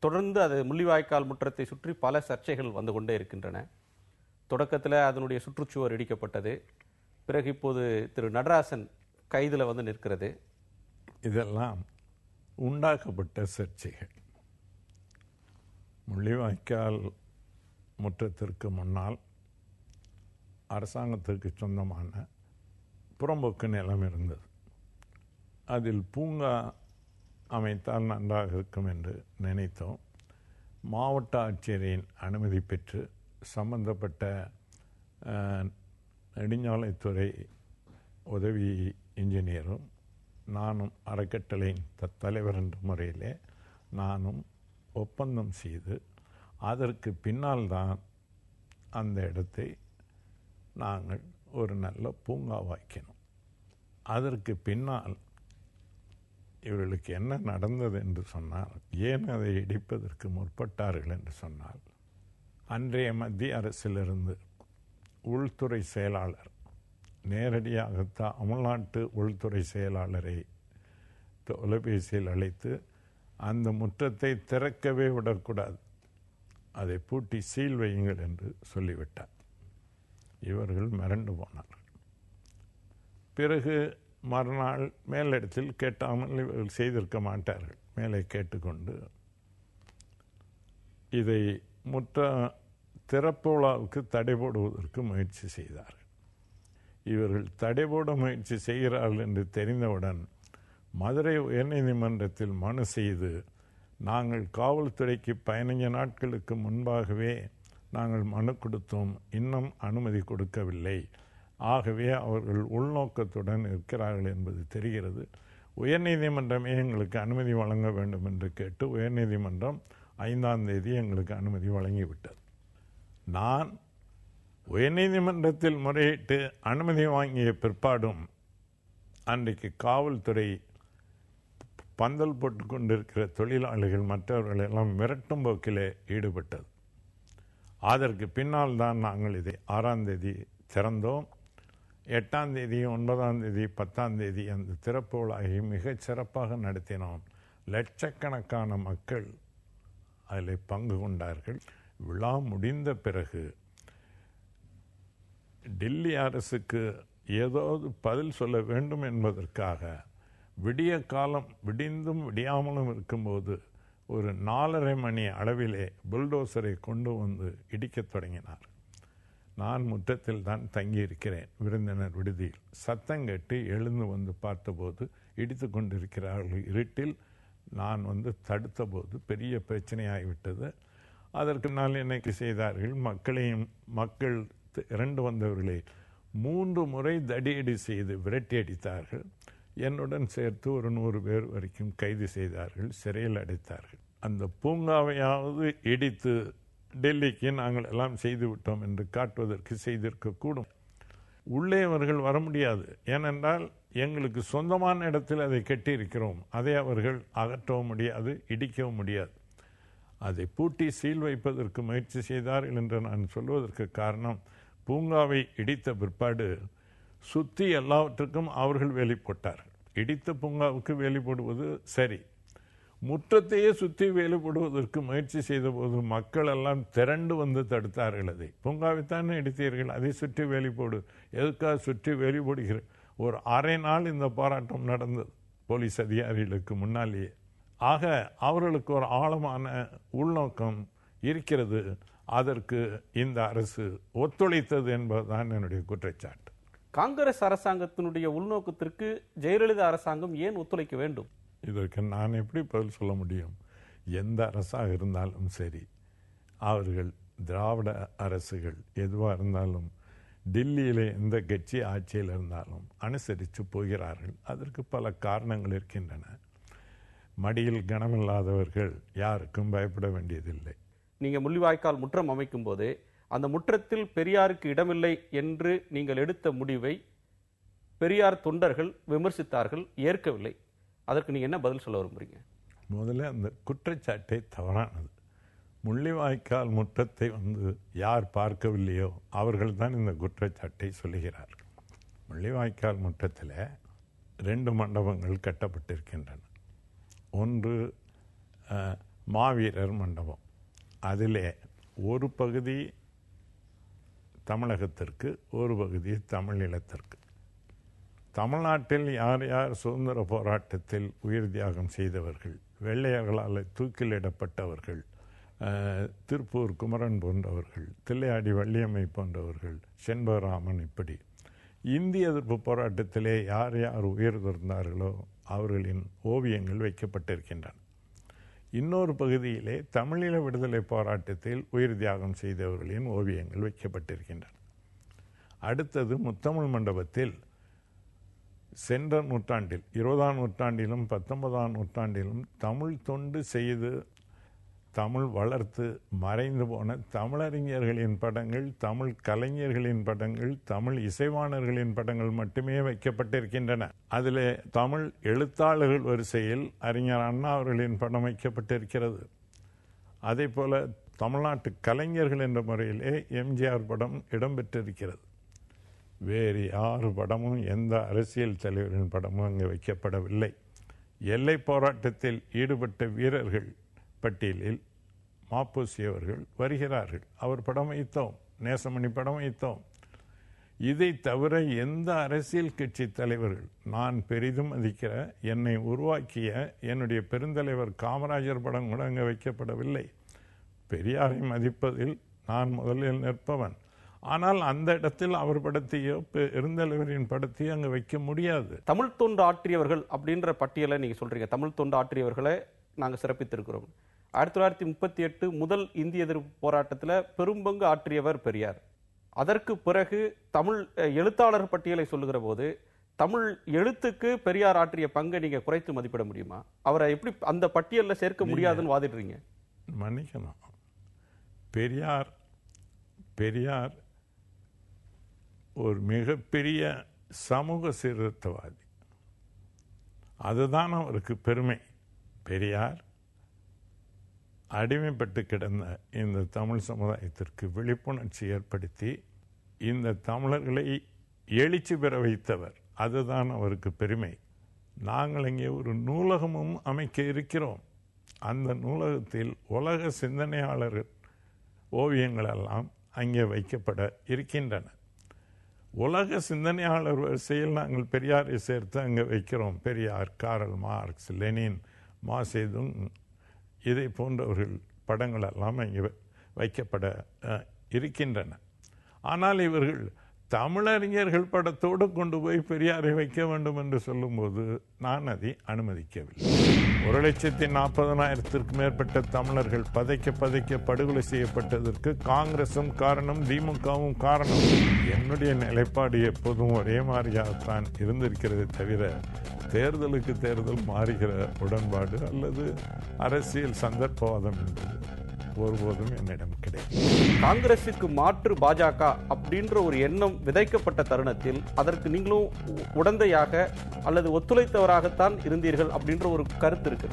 தொடர்ந்து அது முள்ளிவாய்க்கால் முற்றத்தை சுற்றி பல சர்ச்சைகள் வந்து கொண்டே இருக்கின்றன. தொடக்கத்தில் அதனுடைய சுற்றுச்சுவர் இடிக்கப்பட்டது. பிறகு இப்போது திரு நடராசன் கைதில் வந்து நிற்கிறது. இதெல்லாம் உண்டாக்கப்பட்ட சர்ச்சைகள். முள்ளிவாய்க்கால் முற்றத்திற்கு முன்னால் அரசாங்கத்திற்கு சொந்தமான புறம்போக்கு நிலம் இருந்தது. அதில் பூங்கா அமைத்தால் நன்றாக இருக்கும் என்று நினைத்தோம். மாவட்ட ஆட்சியரின் அனுமதி பெற்று சம்பந்தப்பட்ட நெடுஞ்சாலைத்துறை உதவி இன்ஜினியரும் நானும் அறக்கட்டளையின் தலைவர் என்ற முறையிலே நானும் ஒப்பந்தம் செய்து அதற்கு பின்னால் தான் அந்த இடத்தை நாங்கள் ஒரு நல்ல பூங்காவாக்கினோம். அதற்கு பின்னால் இவர்களுக்கு என்ன நடந்தது என்று சொன்னால், ஏன் அதை இடிப்பதற்கு முற்பட்டார்கள் என்று சொன்னால், அன்றைய மத்திய அரசிலிருந்து உள்துறை செயலாளர் நேரடியாக தமிழ்நாட்டு உள்துறை செயலாளரை தொலைபேசியில் அழைத்து அந்த முற்றத்தை திறக்கவே விடக்கூடாது, அதை பூட்டி சீல் வையுங்கள் என்று சொல்லிவிட்டார். இவர்கள் மிரண்டு போனார்கள். பிறகு மறுநாள் மேலிடத்தில் கேட்டாமல் இவர்கள் செய்திருக்க மாட்டார்கள். மேலே கேட்டுக்கொண்டு இதை முற்ற திறப்பு விழாவுக்கு தடை போடுவதற்கு முயற்சி செய்தார்கள். இவர்கள் தடை போட முயற்சி செய்கிறார்கள் என்று தெரிந்தவுடன் மதுரை உயர்நீதிமன்றத்தில் மனு செய்து, நாங்கள் காவல்துறைக்கு 15 நாட்களுக்கு முன்பாகவே நாங்கள் மனு கொடுத்தோம், இன்னும் அனுமதி கொடுக்கவில்லை, ஆகவே அவர்கள் உள்நோக்கத்துடன் இருக்கிறார்கள் என்பது தெரிகிறது, உயர்நீதிமன்றமே எங்களுக்கு அனுமதி வழங்க வேண்டும் என்று கேட்டு உயர்நீதிமன்றம் 5ஆம் தேதி எங்களுக்கு அனுமதி வழங்கிவிட்டது. நான் உயர்நீதிமன்றத்தில் முறையிட்டு அனுமதி வாங்கிய பிற்பாடும் அன்றைக்கு காவல்துறை பந்தல் போட்டு கொண்டிருக்கிற தொழிலாளிகள் மற்றவர்கள் எல்லாம் மிரட்டும் போக்கிலே ஈடுபட்டது. அதற்கு பின்னால் தான் நாங்கள் இதை 6ஆம் தேதி திறந்தோம். 8ஆம் தேதி 9ஆம் தேதி 10ஆம் தேதி அந்த திறப்பு விழாவை மிகச் சிறப்பாக நடத்தினோம். லட்சக்கணக்கான மக்கள் அதில் பங்கு கொண்டார்கள். விழா முடிந்த பிறகு டெல்லி அரசுக்கு ஏதாவது பதில் சொல்ல வேண்டும் என்பதற்காக விடிய காலம் விடிந்தும் விடியாமலும் இருக்கும்போது ஒரு 4:30 மணி அளவிலே புல்டோசரை கொண்டு வந்து இடிக்கத் தொடங்கினார். நான் முற்றத்தில் தான் தங்கியிருக்கிறேன், விருந்தினர் விடுதியில். சத்தம் கேட்டு எழுந்து வந்து பார்த்தபோது இடித்து கொண்டிருக்கிறார்கள். இருட்டில் நான் வந்து தடுத்தபோது பெரிய பிரச்சனையாகிவிட்டது. அதற்கு நாள் என்னைக்கு செய்தார்கள், மக்கள் 2 வந்தவர்களை 3 முறை தடியடி செய்து விரட்டி அடித்தார்கள். என்னுடன் சேர்த்து ஒரு 100 பேர் வரைக்கும் கைது செய்தார்கள், சிறையில் அடைத்தார்கள். அந்த பூங்காவையாவது இடித்து டெல்லிக்கு நாங்கள் எல்லாம் செய்து விட்டோம் என்று காட்டுவதற்கு செய்திருக்கக்கூடும். உள்ளே அவர்கள் வர முடியாது, ஏனென்றால் எங்களுக்கு சொந்தமான இடத்தில் அதை கட்டியிருக்கிறோம். அதை அவர்கள் அகற்றவும் முடியாது, இடிக்கவும் முடியாது. அதை பூட்டி சீல் வைப்பதற்கு முயற்சி செய்தார்கள் என்று நான் சொல்வதற்கு காரணம், பூங்காவை இடித்த பிற்பாடு சுற்றி எல்லாவற்றுக்கும் அவர்கள் வேலி போட்டார்கள். இடித்த பூங்காவுக்கு வேலி போடுவது சரி, முற்றத்தையே சுற்றி வேலி போடுவதற்கு முயற்சி செய்த போது மக்கள் எல்லாம் திரண்டு வந்து தடுத்தார்கள். அதை பூங்காவைத்தானே இடித்தீர்கள், அதை சுற்றி வேலி போடு, எதுக்காக சுற்றி வேலி போடுகிற? ஒரு அரை நாள் இந்த போராட்டம் நடந்தது போலீஸ் அதிகாரிகளுக்கு முன்னாலேயே. ஆக அவர்களுக்கு ஒரு ஆழமான உள்நோக்கம் இருக்கிறது. அதற்கு இந்த அரசு ஒத்துழைத்தது என்பதுதான் என்னுடைய குற்றச்சாட்டு. காங்கிரஸ் அரசாங்கத்தினுடைய உள்நோக்கத்திற்கு ஜெயலலிதா அரசாங்கம் ஏன் ஒத்துழைக்க வேண்டும்? இதற்கு நான் எப்படி பதில் சொல்ல முடியும்? எந்த அரசாக இருந்தாலும் சரி, அவர்கள் திராவிட அரசுகள் எதுவாக இருந்தாலும் டெல்லியிலே எந்த கட்சி ஆட்சியில் இருந்தாலும் அனுசரித்து போகிறார்கள். அதற்கு பல காரணங்கள் இருக்கின்றன. மடியில் கனமில்லாதவர்கள் யாருக்கும் பயப்பட வேண்டியதில்லை. நீங்கள் முள்ளிவாய்க்கால் முற்றம் அமைக்கும் போது அந்த முற்றத்தில் பெரியாருக்கு இடமில்லை என்று நீங்கள் எடுத்த முடிவை பெரியார் தொண்டர்கள் விமர்சித்தார்கள், ஏற்கவில்லை. அதற்கு நீங்கள் என்ன பதில் சொல்ல விரும்புறீங்க? முதல்ல அந்த குற்றச்சாட்டை தவறானது. முள்ளிவாய்க்கால் முற்றத்தை யார் பார்க்கவில்லையோ அவர்கள் தான் இந்த குற்றச்சாட்டை சொல்லுகிறார்கள். முள்ளிவாய்க்கால் முற்றத்தில் 2 மண்டபங்கள் கட்டப்பட்டிருக்கின்றன. ஒன்று மாவீரர் மண்டபம். அதிலே ஒரு பகுதி தமிழகத்திற்கு, ஒரு பகுதி தமிழீழத்திற்கு. தமிழ்நாட்டில் யார் யார் சுதந்திர போராட்டத்தில் உயிர் தியாகம் செய்தவர்கள், வெள்ளையர்களால் தூக்கிலிடப்பட்டவர்கள், திருப்பூர் குமரன் போன்றவர்கள், தில்லையாடி வள்ளியம்மை போன்றவர்கள், செண்பகராமன், இப்படி இந்திய எதிர்ப்பு போராட்டத்திலே யார் யார் உயிர் துறந்தார்களோ அவர்களின் ஓவியங்கள் வைக்கப்பட்டிருக்கின்றன. இன்னொரு பகுதியிலே தமிழீழ விடுதலை போராட்டத்தில் உயிர் தியாகம் செய்தவர்களின் ஓவியங்கள் வைக்கப்பட்டிருக்கின்றன. அடுத்தது முத்தமிழ் மண்டபத்தில் சென்ற நூற்றாண்டில், 20ஆம் நூற்றாண்டிலும் 19ஆம் நூற்றாண்டிலும் தமிழ் தொண்டு செய்து தமிழ் வளர்த்து மறைந்து போன தமிழறிஞர்களின் படங்கள், தமிழ் கலைஞர்களின் படங்கள், தமிழ் இசைவாணர்களின் படங்கள் மட்டுமே வைக்கப்பட்டிருக்கின்றன. அதில் தமிழ் எழுத்தாளர்கள் வரிசையில் அறிஞர் அண்ணா அவர்களின் படம் வைக்கப்பட்டிருக்கிறது. அதே போல தமிழ்நாட்டு கலைஞர்கள் என்ற முறையிலே எம்ஜிஆர் படம் இடம்பெற்றிருக்கிறது. வேறு யார் படமும், எந்த அரசியல் தலைவரின் படமும் அங்கே வைக்கப்படவில்லை. எல்லை போராட்டத்தில் ஈடுபட்ட வீரர்கள் பட்டியலில் மாப்போசி அவர்கள் வருகிறார்கள். அவர் படம் வைத்தோம், நேசமணி படம் வைத்தோம். இதை தவிர எந்த அரசியல் கட்சி தலைவர்கள், நான் பெரிதும் மதிக்கிற, என்னை உருவாக்கிய என்னுடைய பெருந்தலைவர் காமராஜர் படம் கூட அங்கே வைக்கப்படவில்லை. பெரியாரை மதிப்பதில் நான் முதலில் நிற்பவன். ஆனால் அந்த இடத்தில் அவர் படத்தையோ பெருந்தலைவரின் படத்தையோ அங்கே வைக்க முடியாது. தமிழ் தொண்டு ஆற்றியவர்கள் அப்படின்ற பட்டியலை நீங்க சொல்றீங்க. தமிழ் தொண்டு ஆற்றியவர்களை நாங்கள் சிறப்பித்திருக்கிறோம். 1938 முதல் இந்திய எதிர்ப்பு போராட்டத்தில் பெரும்பங்கு ஆற்றியவர் பெரியார். அதற்கு பிறகு தமிழ் எழுத்தாளர் பட்டியலை சொல்லுகிற போது தமிழ் எழுத்துக்கு பெரியார் ஆற்றிய பங்கை நீங்க குறைத்து மதிப்பிட முடியுமா? அவரை எப்படி அந்த பட்டியலில் சேர்க்க முடியாதுன்னு வாதிடுறீங்க? மன்னிக்கணும். பெரியார் ஒரு மிகப்பெரிய சமூக சீர்திருத்தவாதி. அதுதான் அவருக்கு பெருமை. பெரியார் அடிமைப்பட்டு கிடந்த இந்த தமிழ் சமுதாயத்திற்கு விழிப்புணர்ச்சி ஏற்படுத்தி இந்த தமிழர்களை எழுச்சி பெற வைத்தவர். அதுதான் அவருக்கு பெருமை. நாங்கள் இங்கே ஒரு நூலகமும் அமைக்க இருக்கிறோம். அந்த நூலகத்தில் உலக சிந்தனையாளர்கள் ஓவியங்கள் எல்லாம் அங்கே வைக்கப்பட இருக்கின்றன. உலக சிந்தனையாளர் வரிசையில் நாங்கள் பெரியாரை சேர்த்து அங்கே வைக்கிறோம். Periyar, Karl Marx, Lenin, Mao Tse-tung, இதை போன்றவர்கள் படங்கள் எல்லாம் இங்கே வைக்கப்பட இருக்கின்றன. ஆனால் இவர்கள் தமிழறிஞர்கள் படத்தோடு கொண்டு போய் பெரியாரை வைக்க வேண்டும் என்று சொல்லும்போது நான் அதை அனுமதிக்கவில்லை. 1,40,000 மேற்பட்ட தமிழர்கள் பதைக்க படுகொலை செய்யப்பட்டதற்கு காங்கிரசும் காரணம், திமுகவும் காரணம். என்னுடைய நிலைப்பாடு எப்போதும் ஒரே மாதிரியாகத்தான் இருந்திருக்கிறது தவிர தேர்தலுக்கு தேர்தல் மாறுகிற உடன்பாடு அல்லது அரசியல் சந்தர்ப்பவாதம் என்பது ஒருபோதும் என்னிடம் கிடையாது. காங்கிரசுக்கு மாற்று பாஜக அப்படின்ற ஒரு எண்ணம் விதைக்கப்பட்ட தருணத்தில் அதற்கு நீங்களும் உடந்தையாக அல்லது ஒத்துழைத்தவராகத்தான் இருந்தீர்கள் அப்படின்ற ஒரு கருத்து இருக்கு.